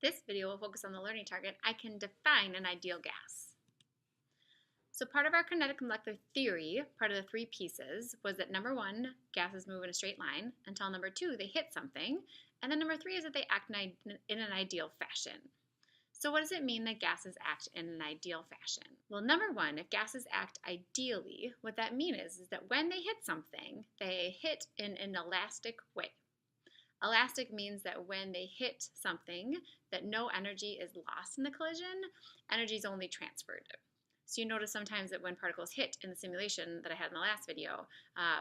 This video will focus on the learning target. I can define an ideal gas. So part of our kinetic molecular theory, part of the three pieces, was that number one, gases move in a straight line, until number two, they hit something, and then number three is that they act in an ideal fashion. So what does it mean that gases act in an ideal fashion? Well, number one, if gases act ideally, what that means is that when they hit something, they hit in an elastic way. Elastic means that when they hit something, that no energy is lost in the collision, energy is only transferred. So you notice sometimes that when particles hit in the simulation that I had in the last video,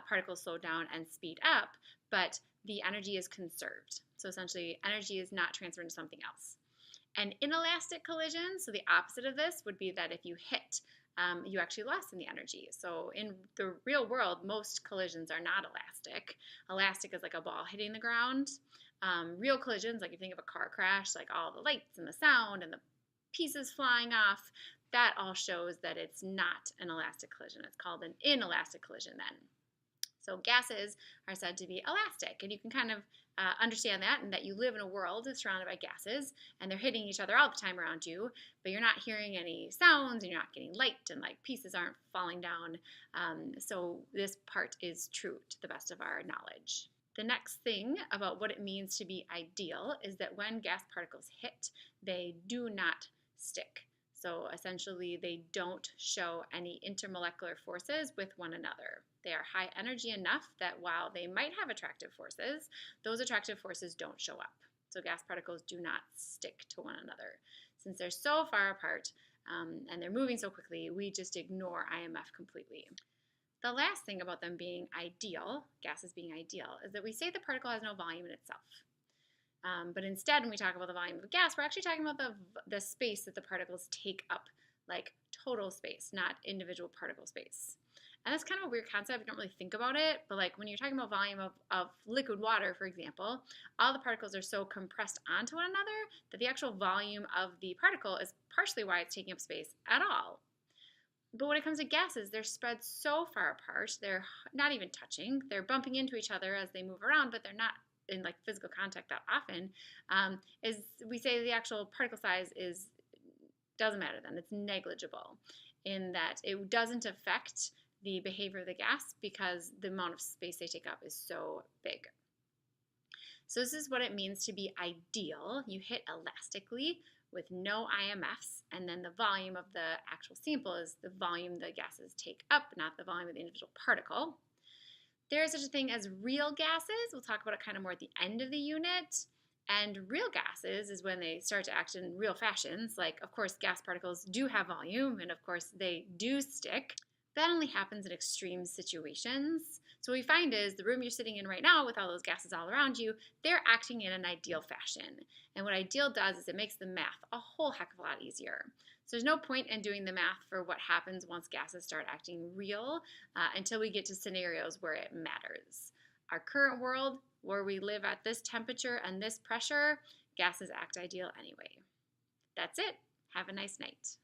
particles slow down and speed up, but the energy is conserved. So essentially, energy is not transferred into something else. An inelastic collision, so the opposite of this would be that if you hit, you actually lost in the energy. So in the real world, most collisions are not elastic. Elastic is like a ball hitting the ground. Real collisions, like if you think of a car crash, like all the lights and the sound and the pieces flying off, that all shows that it's not an elastic collision. It's called an inelastic collision then. So gases are said to be elastic, and you can kind of understand that, and that you live in a world surrounded by gases, and they're hitting each other all the time around you, but you're not hearing any sounds, and you're not getting light, and like pieces aren't falling down. So this part is true to the best of our knowledge. The next thing about what it means to be ideal is that when gas particles hit, they do not stick. So essentially, they don't show any intermolecular forces with one another. They are high energy enough that while they might have attractive forces, those attractive forces don't show up. So gas particles do not stick to one another. Since they're so far apart and they're moving so quickly, we just ignore IMF completely. The last thing about them being ideal, gases being ideal, is that we say the particle has no volume in itself. But instead, when we talk about the volume of a gas, we're actually talking about the space that the particles take up, like total space, not individual particle space. And that's kind of a weird concept. You don't really think about it, but like when you're talking about volume of liquid water, for example, all the particles are so compressed onto one another that the actual volume of the particle is partially why it's taking up space at all. But when it comes to gases, they're spread so far apart, they're not even touching. They're bumping into each other as they move around, but they're not in like physical contact that often, is we say the actual particle size doesn't matter then. It's negligible in that it doesn't affect the behavior of the gas because the amount of space they take up is so big. So this is what it means to be ideal. You hit elastically with no IMFs, and then the volume of the actual sample is the volume the gases take up, not the volume of the individual particle. There is such a thing as real gases. We'll talk about it kind of more at the end of the unit. And real gases is when they start to act in real fashions. Like, of course, gas particles do have volume, and of course, they do stick. That only happens in extreme situations. So what we find is the room you're sitting in right now with all those gases all around you, they're acting in an ideal fashion. And what ideal does is it makes the math a whole heck of a lot easier. So there's no point in doing the math for what happens once gases start acting real until we get to scenarios where it matters. Our current world, where we live at this temperature and this pressure, gases act ideal anyway. That's it. Have a nice night.